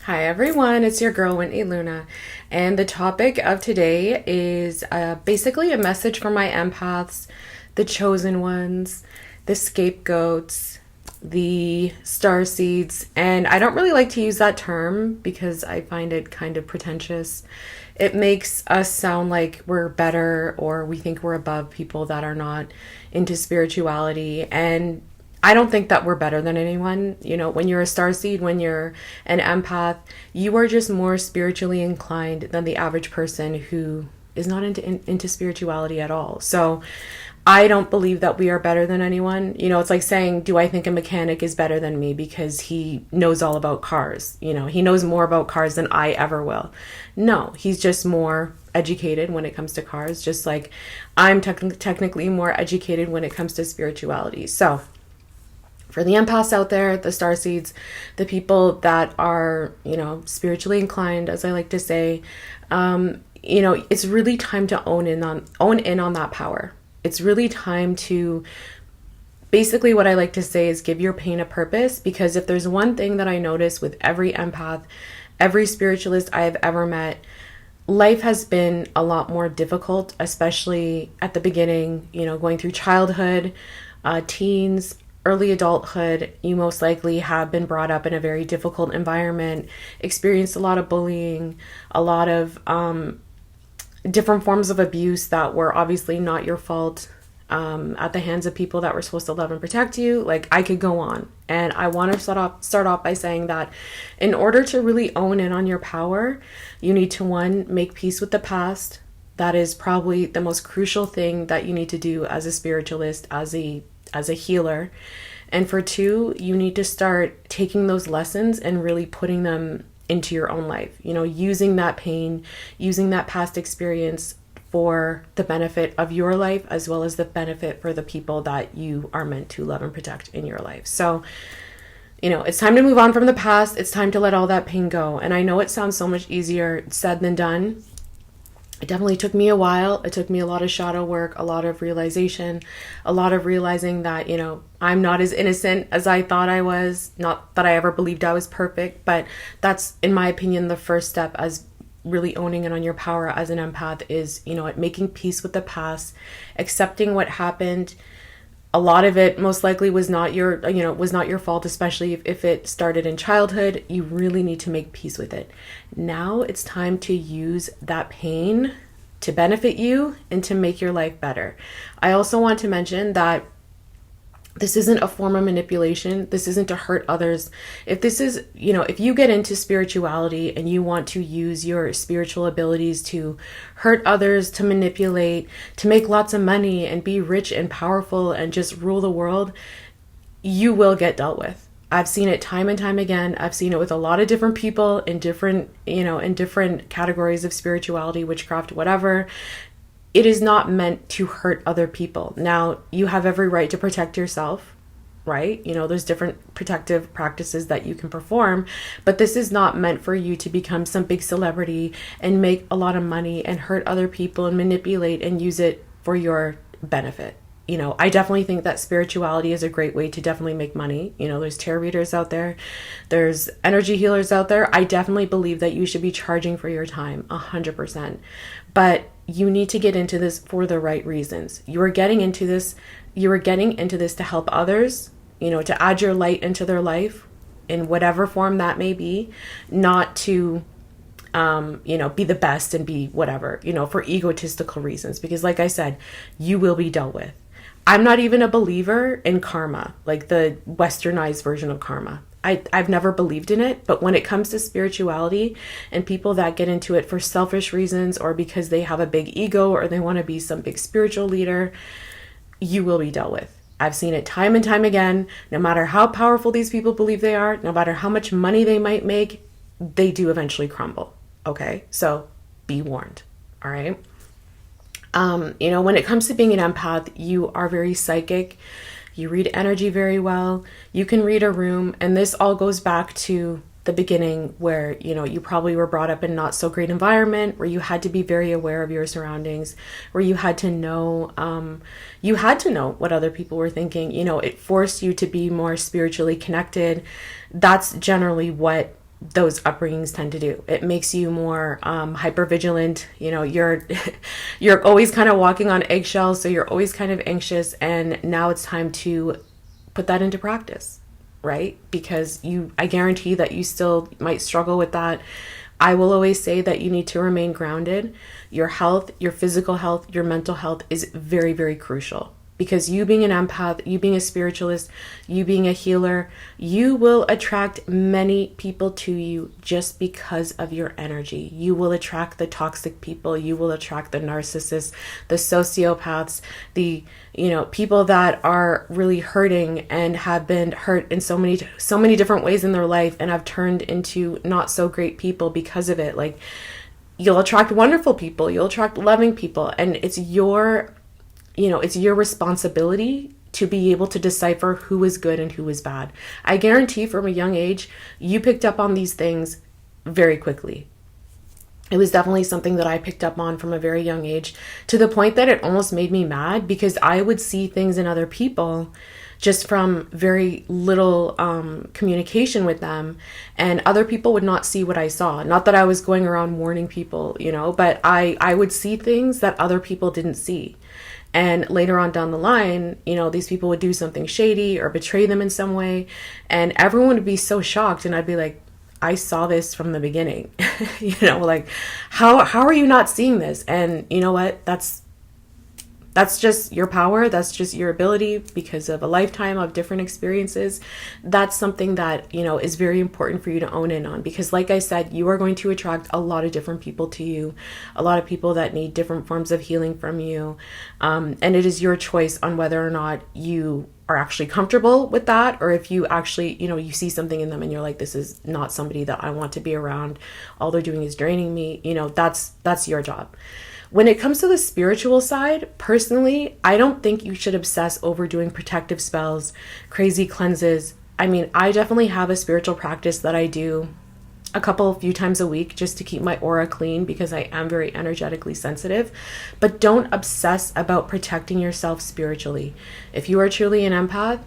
Hi everyone, it's your girl 𝕤𝕤𝕤𝕤, and the topic of today is basically a message for my empaths, the chosen ones, the scapegoats, the star seeds. And I don't really like to use that term because I find it kind of pretentious. It makes us sound like we're better or we think we're above people that are not into spirituality, and I don't think that we're better than anyone. You know, when you're a starseed, when you're an empath, you are just more spiritually inclined than the average person who is not into spirituality at all. So I don't believe that we are better than anyone. You know, it's like saying, do I think a mechanic is better than me because he knows all about cars? You know, he knows more about cars than I ever will. No, he's just more educated when it comes to cars, just like I'm technically more educated when it comes to spirituality. So for the empaths out there, the starseeds, the people that are, spiritually inclined, as I like to say, it's really time to own in on that power. It's really time to, basically what I like to say is, give your pain a purpose. Because if there's one thing that I notice with every empath, every spiritualist I have ever met, life has been a lot more difficult, especially at the beginning, going through childhood, teens, early adulthood. You most likely have been brought up in a very difficult environment, experienced a lot of bullying, a lot of different forms of abuse that were obviously not your fault, at the hands of people that were supposed to love and protect you. Like, I could go on. And I want to start off by saying that in order to really own in on your power, you need to, one, make peace with the past. That is probably the most crucial thing that you need to do as a spiritualist, as a healer. And for two, you need to start taking those lessons and really putting them into your own life. Using that pain, using that past experience for the benefit of your life, as well as the benefit for the people that you are meant to love and protect in your life. So, it's time to move on from the past. It's time to let all that pain go. And I know it sounds so much easier said than done. It definitely took me a while. It took me a lot of shadow work, a lot of realization, a lot of realizing that, I'm not as innocent as I thought I was. Not that I ever believed I was perfect, but that's, in my opinion, the first step as really owning it on your power as an empath is, making peace with the past, accepting what happened. A lot of it most likely was not your fault, especially if it started in childhood. You really need to make peace with it. Now it's time to use that pain to benefit you and to make your life better. I also want to mention that this isn't a form of manipulation. This isn't to hurt others. If this is, if you get into spirituality and you want to use your spiritual abilities to hurt others, to manipulate, to make lots of money and be rich and powerful and just rule the world, you will get dealt with. I've seen it time and time again. I've seen it with a lot of different people in different categories of spirituality, witchcraft, whatever. It is not meant to hurt other people. Now, you have every right to protect yourself, right? There's different protective practices that you can perform, but this is not meant for you to become some big celebrity and make a lot of money and hurt other people and manipulate and use it for your benefit. I definitely think that spirituality is a great way to definitely make money. There's tarot readers out there. There's energy healers out there. I definitely believe that you should be charging for your time 100%. But you need to get into this for the right reasons. You are getting into this to help others, to add your light into their life in whatever form that may be, not to be the best and be whatever, for egotistical reasons. Because like I said, you will be dealt with. I'm not even a believer in karma, like the westernized version of karma. I've never believed in it, but when it comes to spirituality and people that get into it for selfish reasons or because they have a big ego or they want to be some big spiritual leader, you will be dealt with. I've seen it time and time again. No matter how powerful these people believe they are, no matter how much money they might make, they do eventually crumble. Okay, so be warned. All right. When it comes to being an empath, you are very psychic. You read energy very well. You can read a room. And this all goes back to the beginning where, you probably were brought up in not so great environment, where you had to be very aware of your surroundings, where you had to know what other people were thinking. It forced you to be more spiritually connected. That's generally what those upbringings tend to do. It makes you more hyper vigilant. You know, you're you're always kind of walking on eggshells, so you're always kind of anxious. And now it's time to put that into practice, right? Because I guarantee that you still might struggle with that. I will always say that you need to remain grounded. Your health, your physical health, your mental health is very, very crucial. Because you being an empath, you being a spiritualist, you being a healer, you will attract many people to you just because of your energy. You will attract the toxic people. You will attract the narcissists, the sociopaths, the, you know, people that are really hurting and have been hurt in so many different ways in their life and have turned into not so great people because of it. Like, you'll attract wonderful people. You'll attract loving people. And it's your responsibility to be able to decipher who is good and who is bad. I guarantee from a young age, you picked up on these things very quickly. It was definitely something that I picked up on from a very young age, to the point that it almost made me mad, because I would see things in other people just from very little communication with them, and other people would not see what I saw. Not that I was going around warning people, you know, but I would see things that other people didn't see. And later on down the line, you know, these people would do something shady or betray them in some way, and everyone would be so shocked, and I'd be like, I saw this from the beginning. You know, like, how are you not seeing this? And you know what? That's just your power. That's just your ability, because of a lifetime of different experiences. That's something that, you know, is very important for you to own in on, because like I said, you are going to attract a lot of different people to you, a lot of people that need different forms of healing from you. And it is your choice on whether or not you are actually comfortable with that, or if you actually, you know, you see something in them and you're like, this is not somebody that I want to be around. All they're doing is draining me. You know, that's your job. When it comes to the spiritual side, personally, I don't think you should obsess over doing protective spells, crazy cleanses. I mean, I definitely have a spiritual practice that I do a few times a week just to keep my aura clean, because I am very energetically sensitive. But don't obsess about protecting yourself spiritually. If you are truly an empath,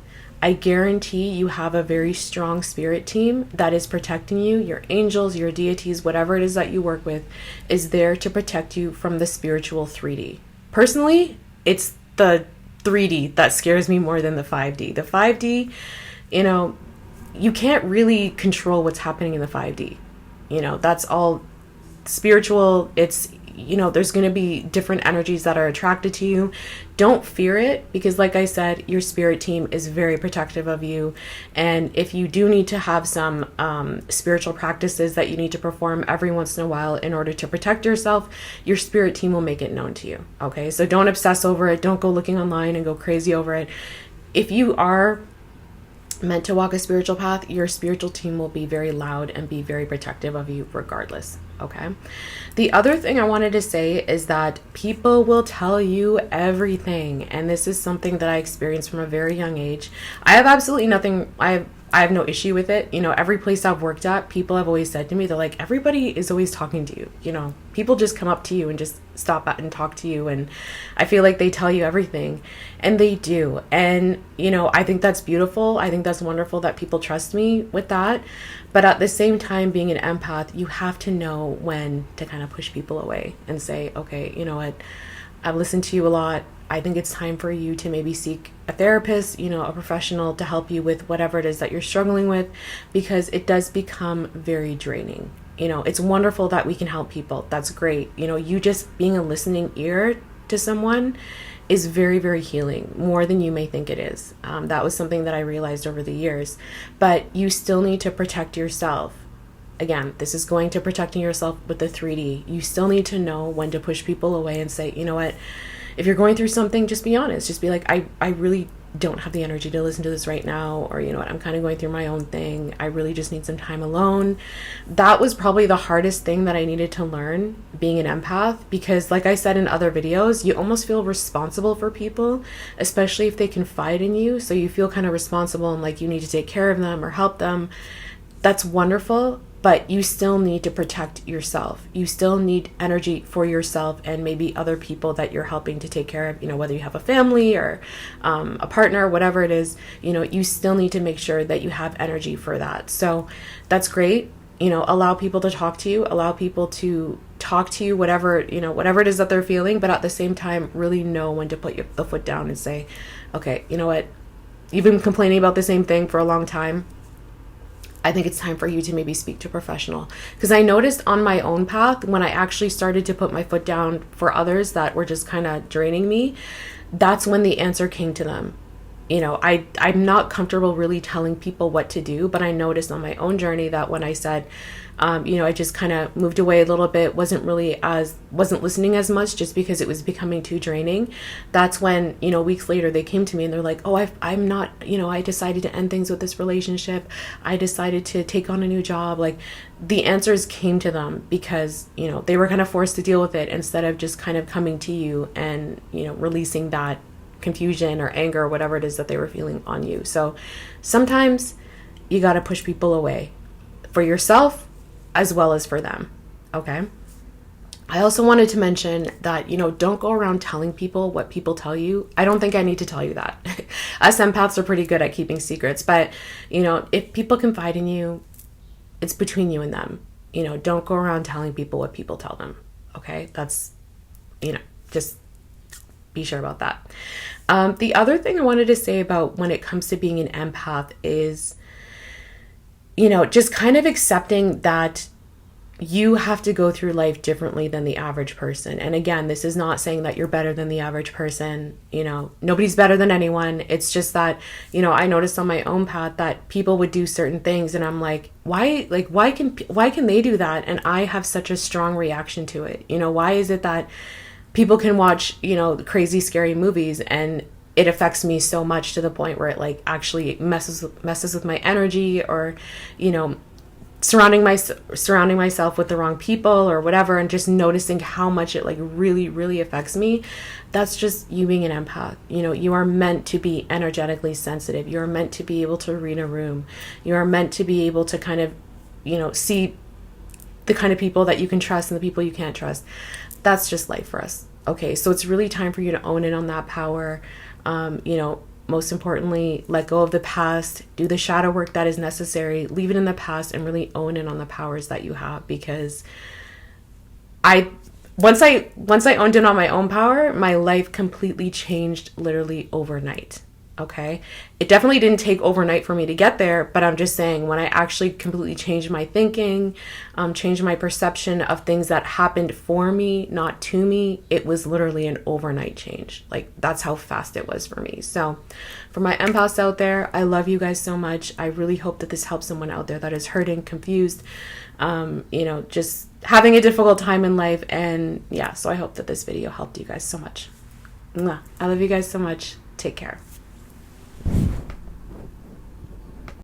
I guarantee you have a very strong spirit team that is protecting you. Your angels, your deities, whatever it is that you work with, is there to protect you from the spiritual 3D. Personally, it's the 3D that scares me more than the 5D. The 5D, you know, you can't really control what's happening in the 5D. You know, that's all spiritual. It's, you know, there's going to be different energies that are attracted to you. Don't fear it, because like I said, your spirit team is very protective of you. And if you do need to have some spiritual practices that you need to perform every once in a while in order to protect yourself, your spirit team will make it known to you. Okay, so don't obsess over it. Don't go looking online and go crazy over it. If you are meant to walk a spiritual path, your spiritual team will be very loud and be very protective of you regardless. Okay. The other thing I wanted to say is that people will tell you everything. And this is something that I experienced from a very young age. I have absolutely nothing. I have no issue with it. You know, every place I've worked at, people have always said to me, they're like, everybody is always talking to you. You know, people just come up to you and just stop at and talk to you. And I feel like they tell you everything, and they do. And, you know, I think that's beautiful. I think that's wonderful that people trust me with that. But at the same time, being an empath, you have to know when to kind of push people away and say, okay, you know what, I've listened to you a lot. I think it's time for you to maybe seek a therapist, you know, a professional to help you with whatever it is that you're struggling with, because it does become very draining. You know, it's wonderful that we can help people. That's great. You know, you just being a listening ear to someone is very, very healing, more than you may think it is. That was something that I realized over the years. But you still need to protect yourself. Again, this is going to protecting yourself with the 3D. You still need to know when to push people away and say, you know what, if you're going through something, just be honest. Just be like, I really don't have the energy to listen to this right now, or you know what, I'm kind of going through my own thing. I really just need some time alone. That was probably the hardest thing that I needed to learn being an empath, because like I said in other videos, you almost feel responsible for people, especially if they confide in you. So you feel kind of responsible and like you need to take care of them or help them. That's wonderful, but you still need to protect yourself. You still need energy for yourself and maybe other people that you're helping to take care of, you know, whether you have a family or a partner, whatever it is, you know, you still need to make sure that you have energy for that. So that's great. allow people to talk to you, allow people to talk to you, whatever, whatever it is that they're feeling, but at the same time, really know when to put the foot down and say, okay, you know what? You've been complaining about the same thing for a long time. I think it's time for you to maybe speak to a professional. Because I noticed on my own path, when I actually started to put my foot down for others that were just kind of draining me, that's when the answer came to them. I'm not comfortable really telling people what to do, but I noticed on my own journey that when I said, I just kind of moved away a little bit, wasn't listening as much just because it was becoming too draining. That's when, weeks later they came to me and they're like, oh, I'm not, I decided to end things with this relationship. I decided to take on a new job. Like, the answers came to them because, they were kind of forced to deal with it instead of just kind of coming to you and, releasing that confusion or anger or whatever it is that they were feeling on you. So sometimes you got to push people away for yourself as well as for them. Okay. I also wanted to mention that, don't go around telling people what people tell you. I don't think I need to tell you that. Us empaths are pretty good at keeping secrets, but, if people confide in you, it's between you and them. Don't go around telling people what people tell them. Okay. That's, just be sure about that. The other thing I wanted to say about when it comes to being an empath is, just kind of accepting that you have to go through life differently than the average person. And again, this is not saying that you're better than the average person. Nobody's better than anyone. It's just that, I noticed on my own path that people would do certain things and I'm like, why can they do that? And I have such a strong reaction to it. Why is it that people can watch, crazy, scary movies and it affects me so much to the point where it like actually messes with my energy, or, surrounding myself with the wrong people or whatever, and just noticing how much it like really, really affects me. That's just you being an empath. You are meant to be energetically sensitive. You're meant to be able to read a room. You are meant to be able to kind of, see the kind of people that you can trust and the people you can't trust. That's just life for us. Okay, so it's really time for you to own in on that power. Most importantly, let go of the past, do the shadow work that is necessary, leave it in the past, and really own in on the powers that you have. Because once I owned in on my own power, my life completely changed literally overnight. Okay. It definitely didn't take overnight for me to get there, but I'm just saying when I actually completely changed my thinking, changed my perception of things that happened for me, not to me, it was literally an overnight change. Like, that's how fast it was for me. So for my empaths out there, I love you guys so much. I really hope that this helps someone out there that is hurting, confused, just having a difficult time in life. And yeah, so I hope that this video helped you guys so much. Mwah. I love you guys so much. Take care.